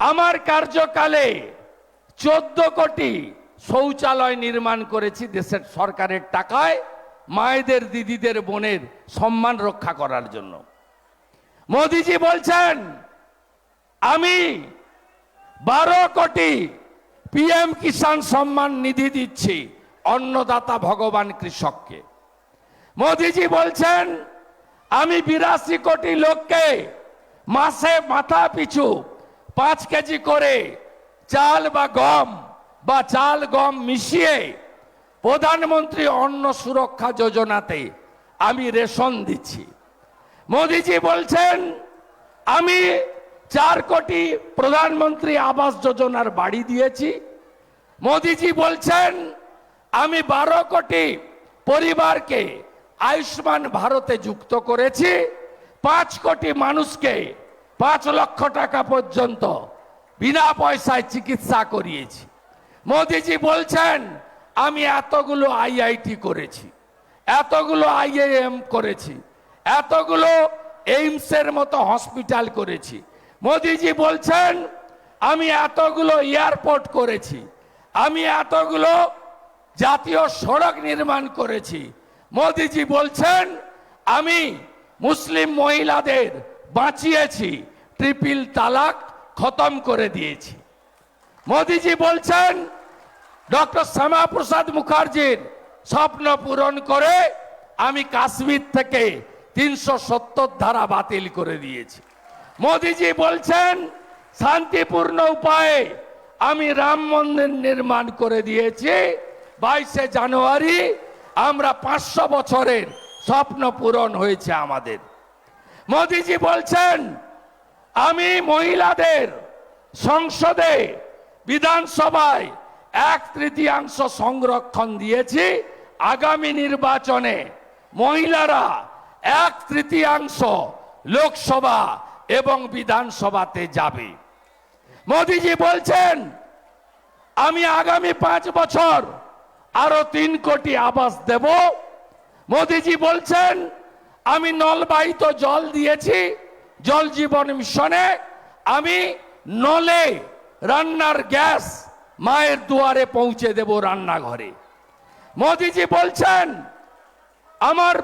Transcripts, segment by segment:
আমার কার্যকালে 14 কোটি শৌচালয় নির্মাণ করেছি দেশের সরকারের টাকায়, মায়েদের, দিদিদের, বোনের সম্মান রক্ষা করার জন্য। মোদিজি বলছেন আমি 12 কোটি পিএম কিষাণ সম্মান নিধি দিচ্ছি অন্নদাতা ভগবান কৃষককে। মোদিজি বলছেন আমি 82 কোটি লোককে মাসে মাথা পিছু 5 কেজি করে চাল বা গম বা চাল গম মিশিয়ে প্রধানমন্ত্রী অন্ন সুরক্ষা যোজনাতে আমি রেশন দিচ্ছি। মোদিজি বলছেন আমি 4 কোটি প্রধানমন্ত্রী আবাস যোজনার বাড়ি দিয়েছি। মোদিজি বলছেন আমি 12 কোটি পরিবারকে আয়ুষ্মান ভারতে যুক্ত করেছি, 5 কোটি মানুষকে 5 লক্ষ টাকা পর্যন্ত বিনা পয়সায় চিকিৎসা করিয়েছি। মোদিজি বলছেন আমি এতগুলো আইআইটি করেছি, এতগুলো আইআইএম করেছি, এতগুলো এইমসের মতো হসপিটাল করেছি। মোদিজি বলছেন আমি এতগুলো এয়ারপোর্ট করেছি, আমি এতগুলো জাতীয় সড়ক নির্মাণ করেছি। মোদিজি বলছেন আমি মুসলিম মহিলাদের বাঁচিয়েছি, ট্রিপল তালাক খতম করে দিয়েছি। মোদিজি বলছেন ডক্টর শ্যামাপ্রসাদ মুখার্জির স্বপ্ন পূরণ করে আমি কাশ্মীর থেকে 370 ধারা বাতিল করে দিয়েছি। মোদিজি বলছেন শান্তিপূর্ণ উপায়ে আমি রাম মন্দির নির্মাণ করে দিয়েছি। 22শে জানুয়ারি আমরা 500 বছরের স্বপ্ন পূরণ হয়েছে আমাদের। মোদিজি বলছেন আমি মহিলাদের সংসদে, বিধানসভায় 1/3 সংরক্ষণ দিয়েছি। আগামী নির্বাচনে মহিলারা 1/3 লোকসভা এবং বিধানসভাতে যাবে। মোদিজি বলছেন আমি আগামী 5 বছর আরো 3 কোটি আবাস দেব। মোদিজি বলছেন আমি নলবাহিত জল দিয়েছি, জল জীবন মিশনে আমি নলে রান্নার গ্যাস মায়ের দুয়ারে পৌঁছে দেব রান্নাঘরে। মোদিজি বলছেন আমার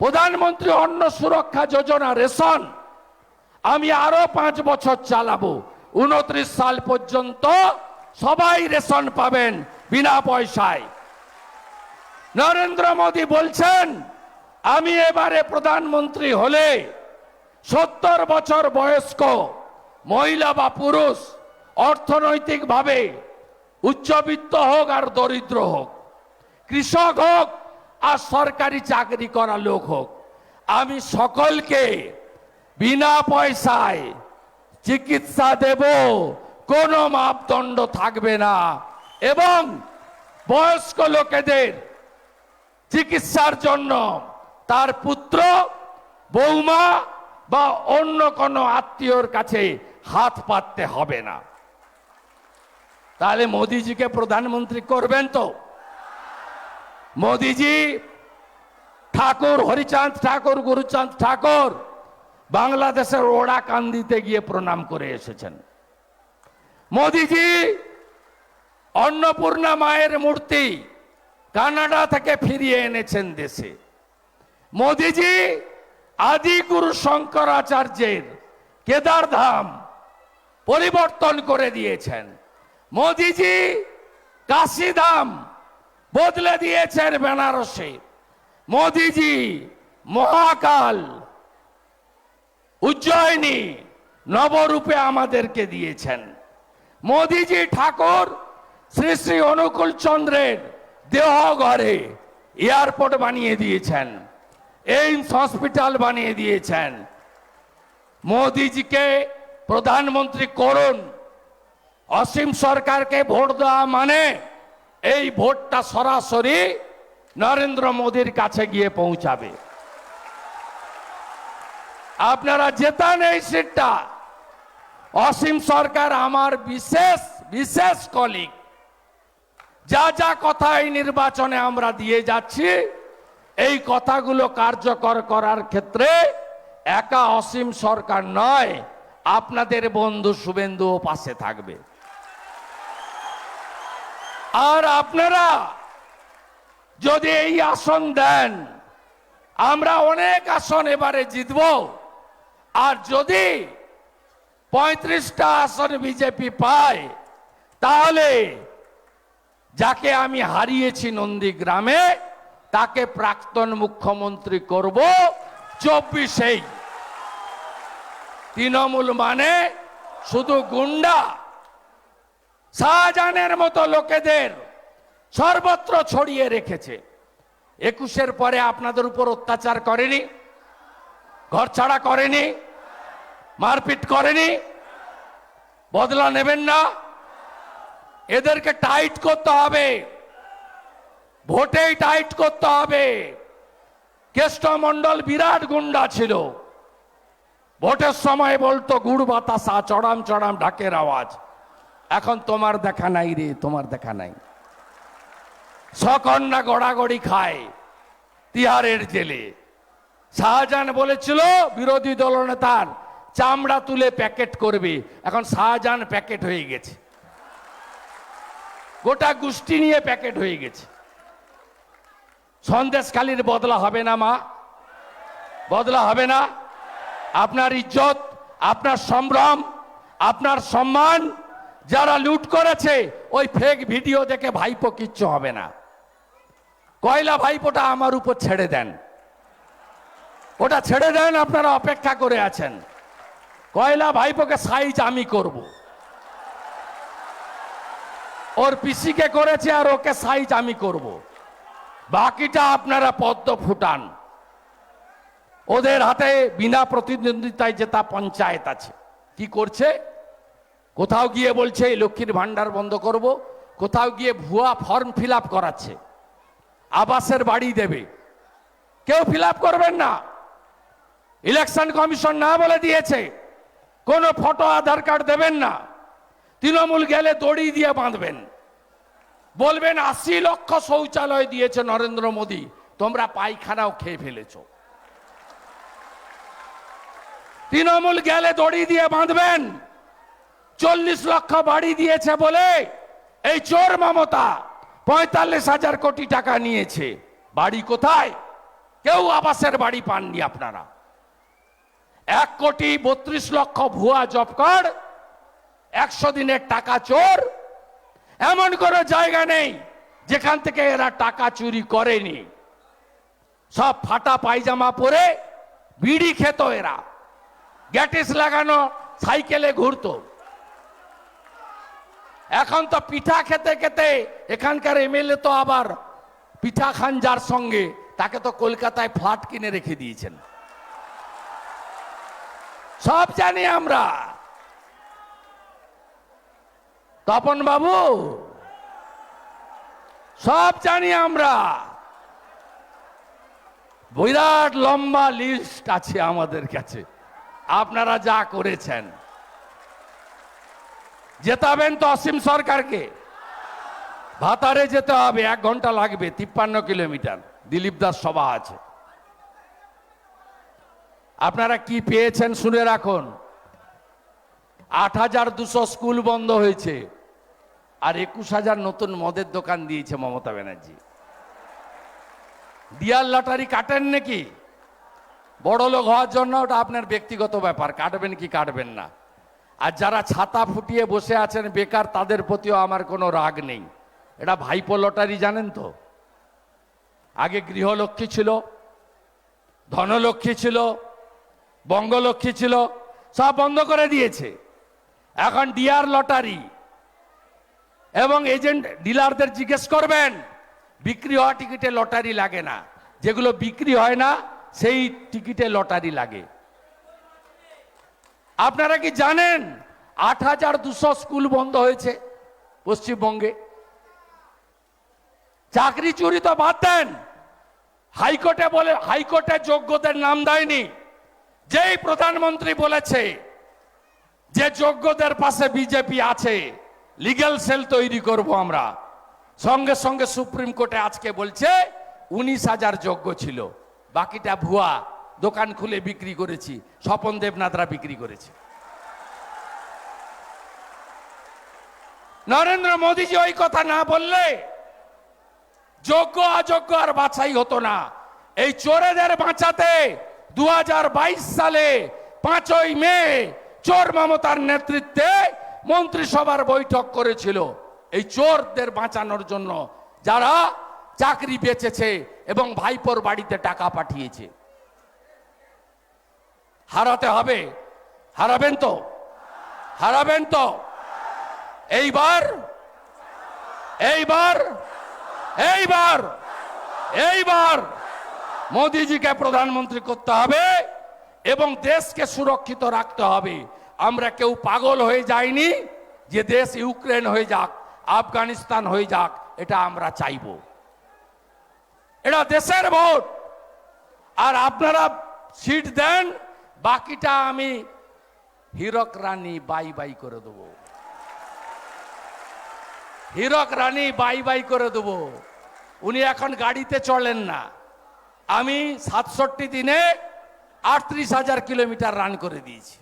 প্রধানমন্ত্রী অন্ন সুরক্ষা যোজনা রেশন আমি আরো 5 বছর চালাবো। 29 সাল পর্যন্ত সবাই রেশন পাবেন বিনা পয়সায়। নরেন্দ্র মোদী বলছেন আমি এবারে প্রধানমন্ত্রী হলে 70 বছর বয়স্ক মহিলা বা পুরুষ, অর্থনৈতিকভাবে উচ্চবিত্ত হোক আর দরিদ্র হোক, কৃষক হোক আর সরকারি চাকরি করা লোক হোক, আমি সকলকে বিনা পয়সায় চিকিৎসা দেব, কোনো মাপদণ্ড থাকবে না। এবং বয়স্ক লোকেদের চিকিৎসার জন্য তার পুত্র, বৌমা বা অন্য কোনো আত্মীয়র কাছে হাত পাততে হবে না। তাহলে মোদিজিকে প্রধানমন্ত্রী করবেন তো? মোদিজি ঠাকুর হরিচাঁদ ঠাকুর, গুরুচাঁদ ঠাকুর বাংলাদেশের ওড়াকান্দিতে গিয়ে প্রণাম করে এসেছেন। মোদিজি অন্নপূর্ণা মায়ের মূর্তি কানাডা থেকে ফিরিয়ে এনেছেন দেশে। মোদিজি আদি গুরু শঙ্করাচার্যের কেদারধাম পরিবর্তন করে দিয়েছেন। মোদিজি কাশীধাম বদলে দিয়েছেন বেনারসে। মোদিজি মহাকাল, উজ্জয়িনী নবরূপে আমাদেরকে দিয়েছেন। মোদিজি ঠাকুর শ্রী শ্রী অনুকূল চন্দ্রের দেহঘরে এয়ারপোর্ট বানিয়ে দিয়েছেন, এইমস হসপিটাল বানিয়ে দিয়েছেন। মোদিজিকে প্রধানমন্ত্রী করুন। অসীম সরকারকে ভোট দেওয়া মানে এই ভোটটা সরাসরি নরেন্দ্র মোদীর কাছে গিয়ে পৌঁছাবে। আপনারা জেতান এই সিটটা। অসীম সরকার আমার বিশেষ বিশেষ কলিগ। যা যা কথা এই নির্বাচনে আমরা দিয়ে যাচ্ছি, এই কথাগুলো কার্যকর করার ক্ষেত্রে একা অসীম সরকার নয়, আপনাদের বন্ধু শুভেন্দুও পাশে থাকবে। আর আপনারা যদি এই আসন দেন, আমরা অনেক আসন এবারে জিতব। আর যদি 35টা আসন বিজেপি পায়, তাহলে যাকে আমি হারিয়েছি নন্দীগ্রামে, তাকে প্রাক্তন মুখ্যমন্ত্রী করব 24-এই। তৃণমূল মানে শুধু গুন্ডা, শাহজাহানের মতো লোকেদের সর্বত্র ছড়িয়ে রেখেছে। 21-এর পরে আপনাদের উপর অত্যাচার করেনি, ঘর ছাড়া করেনি, মারপিট করেনি? বদলা নেবেন না? এদেরকে টাইট করতে হবে, ভোটেই টাইট করতে হবে। কেষ্টমণ্ডল বিরাট গুন্ডা ছিল, ভোটের সময় বলতো গুড় বাতাসা, চড়াম চড়াম ঢাকের আওয়াজ। এখন তোমার দেখা নাই রে, তোমার দেখা নাই। সকন্যা গড়াগড়ি খায় তিহারের জেলে। শাহজাহান বলেছিল বিরোধী দলনেতার চামড়া তুলে প্যাকেট করবে, এখন শাহজাহান প্যাকেট হয়ে গেছে, গোটা গোষ্ঠী নিয়ে প্যাকেট হয়ে গেছে। সন্দেশখালীর বদলা হবে না মা? বদলা হবে না? আপনার ইজ্জত, আপনার সম্ভ্রম, আপনার সম্মান যারা লুট করেছে, ওই ফেক ভিডিও দেখে ভাইপো কিচ্ছু হবে না। কয়লা ভাইপোটা আমার উপর ছেড়ে দেন, ওটা ছেড়ে দেন। আপনারা অপেক্ষা করে আছেন, কয়লা ভাইপোকে সাইজ আমি করব। ওর পিসিকে করেছে আর ওকে সাইজ আমি করব। বাকিটা আপনারা পদ্ম ফুটান। ওদের হাতে বিনা প্রতিদ্বন্দ্বিতায় জেতা পঞ্চায়েত আছে। কি করছে? কোথাও গিয়ে বলছে লক্ষ্মীর ভান্ডার বন্ধ করব, কোথাও গিয়ে ভুয়া ফর্ম ফিল আপ করাচ্ছে, আবাসের বাড়ি দেবে। কেউ ফিল আপ করবেন না, ইলেকশন কমিশন না বলে দিয়েছে। কোন ফটো আধার কার্ড দেবেন না। তৃণমূল গেলে দড়ি দিয়ে বাঁধবেন, বলবেন 80 লক্ষ শৌচালয় দিয়েছে নরেন্দ্র মোদী, তোমরা পায়খানাও খেয়ে ফেলেছ। তৃণমূল গেলে দড়ি দিয়ে বাঁধবেন, 40 লক্ষ বাড়ি দিয়েছে বলে এই চোর মমতা 45,000 কোটি টাকা নিয়েছে। বাড়ি কোথায়? কেউ আবাসের বাড়ি পাননি আপনারা। 1,32,00,000 ভুয়া জব কার্ড, 100 দিনের টাকা চোর। এমন কোনো জায়গা নেই যেখান থেকে এরা টাকা চুরি করেনি। সব ফাটা পায়জামা পরে বিড়ি খেত এরা, গ্যাটিস লাগানো সাইকেলে ঘুরতো। এখন তো পিঠা খেতে খেতে এখানকার এমএলএ তো আবার পিঠা খান যার সঙ্গে, তাকে তো কলকাতায় ফ্ল্যাট কিনে রেখে দিয়েছেন। সব জানি আমরা। তপন বাবু, সব জানি আমরা। বিরাট লম্বা লিস্ট আছে আমাদের কাছে আপনারা যা করেছেন। জেতাবেন তো অসীম সরকারকে। ভাতারে যেতে হবে, 1 ঘন্টা লাগবে, 53 কিলোমিটার। দিলীপ দাস সভা আছে। আপনারা কি পেয়েছেন শুনে রাখুন। 8,200 স্কুল বন্ধ হয়েছে, আর 21,000 নতুন মদের দোকান দিয়েছে মমতা ব্যানার্জি। ডিয়ার লটারি কাটেন নাকি? বড় লোক হওয়ার জন্য ওটা আপনার ব্যক্তিগত ব্যাপার, কাটবেন কি কাটবেন না। আর যারা ছাতা ফুটিয়ে বসে আছেন বেকার, তাদের প্রতিও আমার কোনো রাগ নেই। এটা ভাইপো লটারি জানেন তো? আগে গৃহলক্ষ্মী ছিল, ধনলক্ষ্মী ছিল, বঙ্গলক্ষ্মী ছিল, সব বন্ধ করে দিয়েছে। এখন ডিয়ার লটারি। এবং এজেন্ট ডিলারদের জিজ্ঞেস করবেন, বিক্রি হওয়া টিকিটে লটারি লাগে না, যেগুলো বিক্রি হয় না সেই টিকিটে লটারি লাগে। আপনারা কি জানেন 8,200 স্কুল বন্ধ হয়েছে পশ্চিমবঙ্গে? চাকরি চুরি তো বাদ দেন, হাইকোর্টে বলে, হাইকোর্টে যোগ্যদের নাম দেয়নি। যেই প্রধানমন্ত্রী বলেছে যে যোগ্যদের পাশে বিজেপি আছে, লিগ্যাল সেল তৈরি করব আমরা, সঙ্গে সঙ্গে সুপ্রিম কোর্টে আজকে বলছে 19,000 যোগ্য ছিল, বাকিটা ভুয়া, দোকান খুলে বিক্রি করেছি, স্বপন দেবনাথরা বিক্রি করেছে। নরেন্দ্র মোদীজি ওই কথা না বললে যোগ্য অযোগ্য আর বাছাই হতো না। এই চোরেদের বাঁচাতে 2022 সালে 5ই মে চোর মমতার নেতৃত্বে মন্ত্রিসভার বৈঠক করেছিল এই চোরদের বাঁচানোর জন্য, যারা চাকরি বেচেছে এবং ভাইপোর বাড়িতে টাকা পাঠিয়েছে। হারাতে হবে, হারাবেন তো, হারাবেন তো। এইবার এইবার এইবার এইবার মোদিজিকে প্রধানমন্ত্রী করতে হবে এবং দেশকে সুরক্ষিত রাখতে হবে। আমরা কেউ পাগল হয়ে যাইনি যে দেশ ইউক্রেন হয়ে যাক, আফগানিস্তান হয়ে যাক, এটা আমরা চাইব। এটা দেশের ভোট, আর আপনারা সিট দেন, বাকিটা আমি হীরক রানী বাই বাই করে দেবো, হীরক রানী বাই বাই করে দেবো। উনি এখন গাড়িতে চলেন না, আমি 67 দিনে 38,000 কিলোমিটার রান করে দিয়েছি।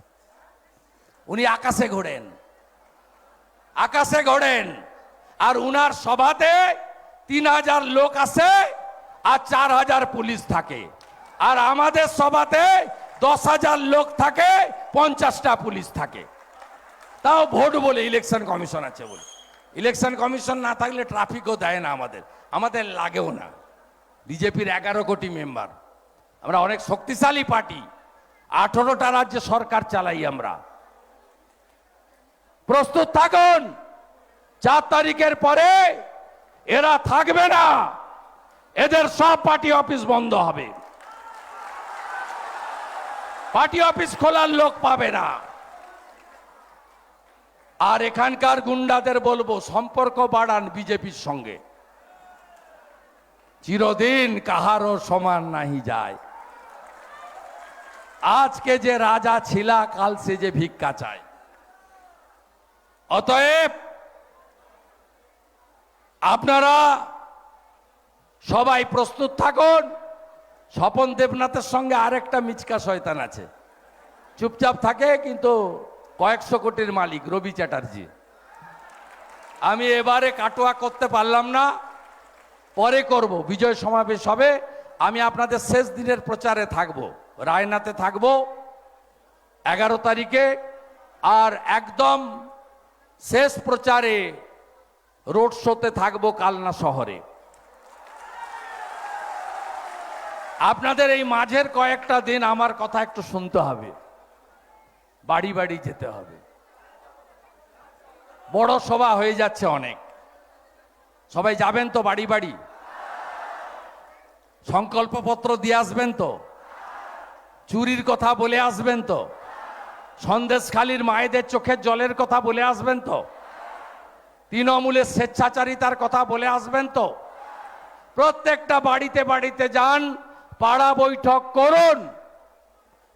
উনি আকাশে ঘোরেন, আকাশে ঘোরেন, আর উনার সভাতে 3,000 লোক আসে আর 4,000 পুলিশ থাকে। আর আমাদের সভাতে 10,000 লোক থাকে, 50টা পুলিশ থাকে। তাও ভোট বলে ইলেকশন কমিশন আছে বলে। ইলেকশন কমিশন না থাকলে ট্রাফিকও দেয় না, আমাদের লাগেও না। বিজেপির 11 কোটি মেম্বার, আমরা অনেক শক্তিশালী পার্টি, 18টা রাজ্যে সরকার চালাই আমরা। প্রস্তুত থাকুন, 4 তারিখের পরে এরা থাকবে না, এদের সব পার্টি অফিস বন্ধ হবে, পার্টি অফিস খোলার লোক পাবে না। আর এখানকার গুন্ডাদের বলবো, সম্পর্ক বাড়ান বিজেপির সঙ্গে, চিরদিন কাহারও সমান নাহি যায়। আজকে যে রাজা ছিলা, কাল সে যে ভিক্ষা চায়। অতএব আপনারা সবাই প্রস্তুত থাকুন। স্বপন দেবনাথের সঙ্গে আরেকটা মিচকা শয়তান আছে, চুপচাপ থাকে কিন্তু কয়েকশো কোটির মালিক, রবি চ্যাটার্জি। আমি এবারে কাটোয়া করতে পারলাম না, পরে করব, বিজয় সমাবেশ হবে। আমি আপনাদের শেষ দিনের প্রচারে থাকব, রায়নাতে থাকব 11 তারিখে, আর একদম শেষ প্রচারে রোড শোতে থাকব কালনা শহরে। আপনাদের এই মাঝের কয়েকটা দিন আমার কথা একটু শুনতে হবে, বাড়ি বাড়ি যেতে হবে। বড় সভা হয়ে যাচ্ছে অনেক, সবাই যাবেন তো বাড়ি বাড়ি? সংকল্পপত্র দিয়ে আসবেন তো? চুরির কথা বলে আসবেন তো? সন্দেশখালীর মায়েদের চোখের জলের কথা বলে আসবেন তো? তৃণমূলের স্বেচ্ছাচারিতার কথা বলে আসবেন তো? প্রত্যেকটা বাড়িতে বাড়িতে যান, পাড়া বৈঠক করুন।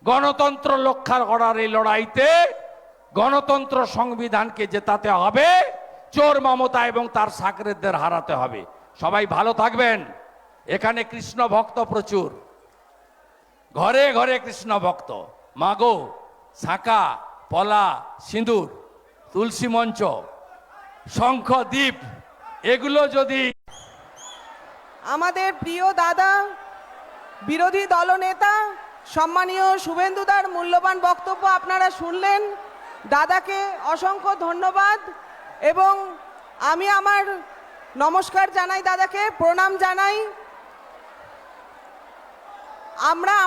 গণতন্ত্র রক্ষা করার এই লড়াইতে গণতন্ত্র সংবিধানকে জেতাতে হবে, চোর মমতা এবং তার সাকরেদদের হারাতে হবে। সবাই ভালো থাকবেন। এখানে কৃষ্ণ ভক্ত প্রচুর, ঘরে ঘরে কৃষ্ণ ভক্ত। মাগো, শাঁখা, পলা, সিঁদুর, তুলসী মঞ্চ, শঙ্খ, দ্বীপ, এগুলো যদি আমাদের প্রিয় দাদা, বিরোধী দলনেতা সম্মানীয় শুভেন্দুদার মূল্যবান বক্তব্য আপনারা শুনলেন। দাদাকে অসংখ্য ধন্যবাদ এবং আমি আমার নমস্কার জানাই, দাদাকে প্রণাম জানাই। আমরা